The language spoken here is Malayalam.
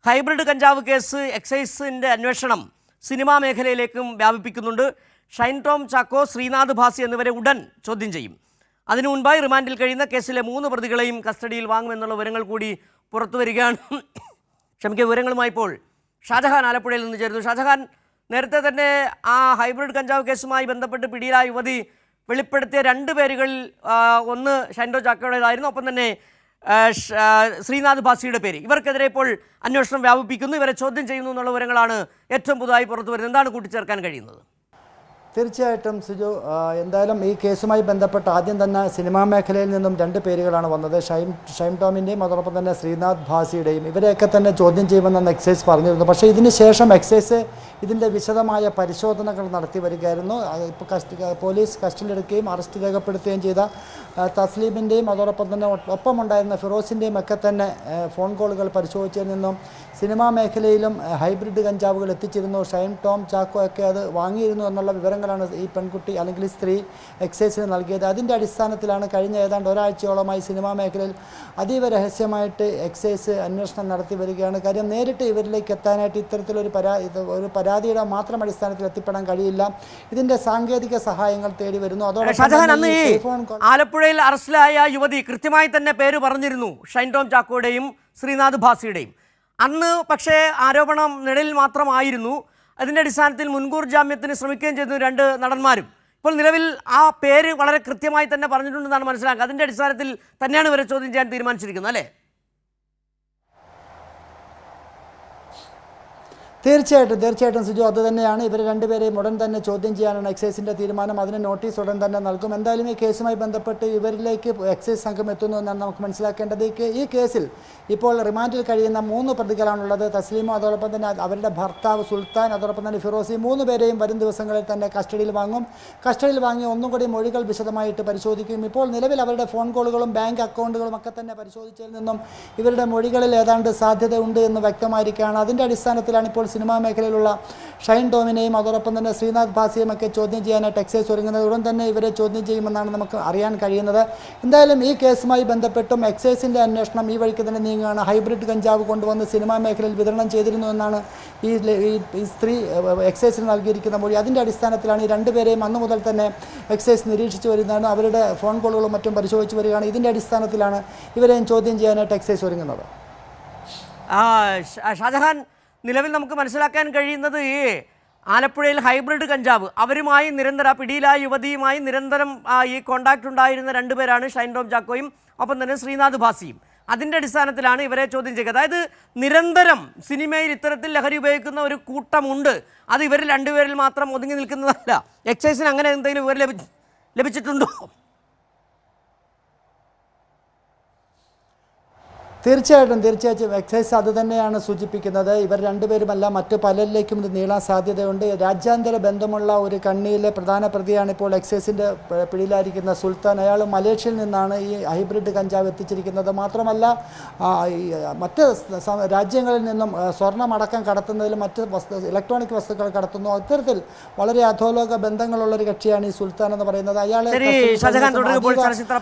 ഹൈബ്രിഡ് കഞ്ചാവ് കേസ് എക്സൈസിൻ്റെ അന്വേഷണം സിനിമാ മേഖലയിലേക്കും വ്യാപിപ്പിക്കുന്നുണ്ട്. ഷൈൻ ടോം ചാക്കോ, ശ്രീനാഥ് ഭാസി എന്നിവരെ ഉടൻ ചോദ്യം ചെയ്യും. അതിനു മുൻപായി റിമാൻഡിൽ കഴിയുന്ന കേസിലെ 3 പ്രതികളെയും കസ്റ്റഡിയിൽ വാങ്ങുമെന്നുള്ള വിവരങ്ങൾ കൂടി പുറത്തു വരികയാണ്. വിവരങ്ങളുമായി ഇപ്പോൾ ഷാജഹാൻ ആലപ്പുഴയിൽ നിന്ന് ചേരുന്നു. ഷാജഹാൻ, നേരത്തെ തന്നെ ആ ഹൈബ്രിഡ് കഞ്ചാവ് കേസുമായി ബന്ധപ്പെട്ട് പിടിയിലായ യുവതി വെളിപ്പെടുത്തിയ 2 പേരുകളിൽ ഒന്ന് ഷൈൻ ടോം ചാക്കോയുടേതായിരുന്നു, ഒപ്പം തന്നെ ശ്രീനാഥ് ഭാസിയുടെ പേര്. ഇവർക്കെതിരെ ഇപ്പോൾ അന്വേഷണം വ്യാപിപ്പിക്കുന്നു, ഇവരെ ചോദ്യം ചെയ്യുന്നു എന്നുള്ള വിവരങ്ങളാണ് ഏറ്റവും പുതുതായി പുറത്തു വരുന്നത്. എന്താണ് കൂട്ടിച്ചേർക്കാൻ കഴിയുന്നത്? തീർച്ചയായിട്ടും സിജു, എന്തായാലും ഈ കേസുമായി ബന്ധപ്പെട്ട് ആദ്യം തന്നെ സിനിമാ മേഖലയിൽ നിന്നും 2 പേരുകളാണ് വന്നത്. ഷൈൻ ടോമിൻ്റെയും അതോടൊപ്പം തന്നെ ശ്രീനാഥ് ഭാസിയുടെയും. ഇവരെയൊക്കെ തന്നെ ചോദ്യം ചെയ്യുമെന്നാണ് എക്സൈസ് പറഞ്ഞിരുന്നു. പക്ഷേ ഇതിന് ശേഷം എക്സൈസ് ഇതിൻ്റെ വിശദമായ പരിശോധനകൾ നടത്തി വരികയായിരുന്നു. ഇപ്പോൾ പോലീസ് കസ്റ്റഡിയിലെടുക്കുകയും അറസ്റ്റ് രേഖപ്പെടുത്തുകയും ചെയ്ത തസ്ലീമിൻ്റെയും അതോടൊപ്പം തന്നെ ഒപ്പമുണ്ടായിരുന്ന ഫിറോസിൻ്റെയും ഒക്കെ തന്നെ ഫോൺ കോളുകൾ പരിശോധിച്ചതിൽ നിന്നും സിനിമാ മേഖലയിലും ഹൈബ്രിഡ് കഞ്ചാവുകൾ എത്തിച്ചിരുന്നു. ഷൈൻ ടോം ചാക്കോ ഒക്കെ അത് വാങ്ങിയിരുന്നു എന്നുള്ള വിവരങ്ങളാണ് ഈ പെൺകുട്ടി അല്ലെങ്കിൽ ഈ സ്ത്രീ എക്സൈസിന് നൽകിയത്. അതിൻ്റെ അടിസ്ഥാനത്തിലാണ് കഴിഞ്ഞ ഏതാണ്ട് ഒരാഴ്ചയോളമായി സിനിമാ മേഖലയിൽ അതീവ രഹസ്യമായിട്ട് എക്സൈസ് അന്വേഷണം നടത്തി വരികയാണ്. കാര്യം നേരിട്ട് ഇവരിലേക്ക് എത്താനായിട്ട് ഇത്തരത്തിലൊരു പരാതിയുടെ മാത്രം അടിസ്ഥാനത്തിൽ എത്തിപ്പെടാൻ കഴിയില്ല. ഇതിൻ്റെ സാങ്കേതിക സഹായങ്ങൾ തേടി വരുന്നു. അതോടൊപ്പം ആലപ്പുഴയിൽ അറസ്റ്റിലായ യുവതി കൃത്യമായി തന്നെ പേര് പറഞ്ഞിരുന്നു, ഷൈൻ ടോം ചാക്കോയുടെയും ശ്രീനാഥ് ഭാസിയുടെയും. അന്ന് പക്ഷേ ആരോപണം നിഴലിൽ മാത്രമായിരുന്നു. അതിൻ്റെ അടിസ്ഥാനത്തിൽ മുൻകൂർ ജാമ്യത്തിന് ശ്രമിക്കുകയും ചെയ്തു 2 നടന്മാരും. ഇപ്പോൾ നിലവിൽ ആ പേര് വളരെ കൃത്യമായി തന്നെ പറഞ്ഞിട്ടുണ്ടെന്നാണ് മനസ്സിലാക്കുക. അതിൻ്റെ അടിസ്ഥാനത്തിൽ തന്നെയാണ് ഇവരെ ചോദ്യം ചെയ്യാൻ തീരുമാനിച്ചിരിക്കുന്നത്, അല്ലേ? തീർച്ചയായിട്ടും സിജു, അത് തന്നെയാണ്. ഇവർ 2 പേരെയും ഉടൻ തന്നെ ചോദ്യം ചെയ്യാനാണ് എക്സൈസിൻ്റെ തീരുമാനം. അതിന് നോട്ടീസ് ഉടൻ തന്നെ നൽകും. എന്തായാലും ഈ കേസുമായി ബന്ധപ്പെട്ട് ഇവരിലേക്ക് എക്സൈസ് സംഘം എത്തുന്നു എന്നാണ് നമുക്ക് മനസ്സിലാക്കേണ്ടത്. ഈ കേസിൽ ഇപ്പോൾ റിമാൻഡിൽ കഴിയുന്ന 3 പ്രതികളാണുള്ളത്. തസ്ലീമോ, അതോടൊപ്പം തന്നെ അവരുടെ ഭർത്താവ് സുൽത്താൻ, അതോടൊപ്പം തന്നെ ഫിറോസി. 3 പേരെയും വരും ദിവസങ്ങളിൽ തന്നെ കസ്റ്റഡിയിൽ വാങ്ങും. കസ്റ്റഡിയിൽ വാങ്ങി ഒന്നും കൂടി മൊഴികൾ വിശദമായിട്ട് പരിശോധിക്കും. ഇപ്പോൾ നിലവിൽ അവരുടെ ഫോൺ കോളുകളും ബാങ്ക് അക്കൗണ്ടുകളും ഒക്കെ തന്നെ പരിശോധിച്ചതിൽ നിന്നും ഇവരുടെ മൊഴികളിൽ ഏതാണ്ട് സാധ്യതയുണ്ട് എന്ന് വ്യക്തമായിരിക്കുകയാണ്. അതിൻ്റെ അടിസ്ഥാനത്തിലാണ് ഇപ്പോൾ സിനിമാ മേഖലയിലുള്ള ഷൈൻ ടോമിനെയും അതോടൊപ്പം തന്നെ ശ്രീനാഥ് ഭാസിയും ഒക്കെ ചോദ്യം ചെയ്യാനായിട്ട് എക്സൈസ് ഒരുങ്ങുന്നത്. ഉടൻ തന്നെ ഇവരെ ചോദ്യം ചെയ്യുമെന്നാണ് നമുക്ക് അറിയാൻ കഴിയുന്നത്. എന്തായാലും ഈ കേസുമായി ബന്ധപ്പെട്ടും എക്സൈസിൻ്റെ അന്വേഷണം ഈ വഴിക്ക് തന്നെ നീങ്ങുകയാണ്. ഹൈബ്രിഡ് കഞ്ചാവ് കൊണ്ടുവന്ന് സിനിമാ മേഖലയിൽ വിതരണം ചെയ്തിരുന്നു എന്നാണ് ഈ സ്ത്രീ എക്സൈസിന് നൽകിയിരിക്കുന്ന മൊഴി. അതിൻ്റെ അടിസ്ഥാനത്തിലാണ് ഈ 2 പേരെയും അന്നു മുതൽ തന്നെ എക്സൈസ് നിരീക്ഷിച്ചു വരുന്നതാണ്. അവരുടെ ഫോൺ കോളുകളും മറ്റും പരിശോധിച്ച് വരികയാണ്. ഇതിൻ്റെ അടിസ്ഥാനത്തിലാണ് ഇവരെയും ചോദ്യം ചെയ്യാനായിട്ട് എക്സൈസ് ഒരുങ്ങുന്നത്. ഷാജഹാൻ, നിലവിൽ നമുക്ക് മനസ്സിലാക്കാൻ കഴിയുന്നത് ആലപ്പുഴയിൽ ഹൈബ്രിഡ് കഞ്ചാവ് അവരുമായി പിടിയിലായ യുവതിയുമായി നിരന്തരം ഈ കോണ്ടാക്ട് ഉണ്ടായിരുന്ന 2 പേരാണ് ഷൈൻ ടോം ചാക്കോയും ഒപ്പം തന്നെ ശ്രീനാഥ് ഭാസിയും. അതിൻ്റെ അടിസ്ഥാനത്തിലാണ് ഇവരെ ചോദ്യം ചെയ്യുക. അതായത് നിരന്തരം സിനിമയിൽ ഇത്തരത്തിൽ ലഹരി ഉപയോഗിക്കുന്ന ഒരു കൂട്ടമുണ്ട്. അത് ഇവരിൽ 2 പേരിൽ മാത്രം ഒതുങ്ങി നിൽക്കുന്നതല്ല. എക്സൈസിന് അങ്ങനെ എന്തെങ്കിലും വിവരം ലഭിച്ചിട്ടുണ്ടോ? തീർച്ചയായിട്ടും എക്സൈസ് അത് തന്നെയാണ് സൂചിപ്പിക്കുന്നത്. ഇവർ 2 പേരുമല്ല മറ്റു പലരിലേക്കും ഇത് നീളാൻ സാധ്യതയുണ്ട്. രാജ്യാന്തര ബന്ധമുള്ള ഒരു കണ്ണിയിലെ പ്രധാന പ്രതിയാണ് ഇപ്പോൾ എക്സൈസിൻ്റെ പിടിയിലായിരിക്കുന്ന സുൽത്താൻ. അയാൾ മലേഷ്യയിൽ നിന്നാണ് ഈ ഹൈബ്രിഡ് കഞ്ചാവ് എത്തിച്ചിരിക്കുന്നത്. മാത്രമല്ല മറ്റ് രാജ്യങ്ങളിൽ നിന്നും സ്വർണ്ണമടക്കം കടത്തുന്നതിലും മറ്റ് ഇലക്ട്രോണിക് വസ്തുക്കൾ കടത്തുന്നു. അത്തരത്തിൽ വളരെ അധോലോക ബന്ധങ്ങളുള്ളൊരു കക്ഷിയാണ് ഈ സുൽത്താൻ എന്ന് പറയുന്നത്. അയാൾ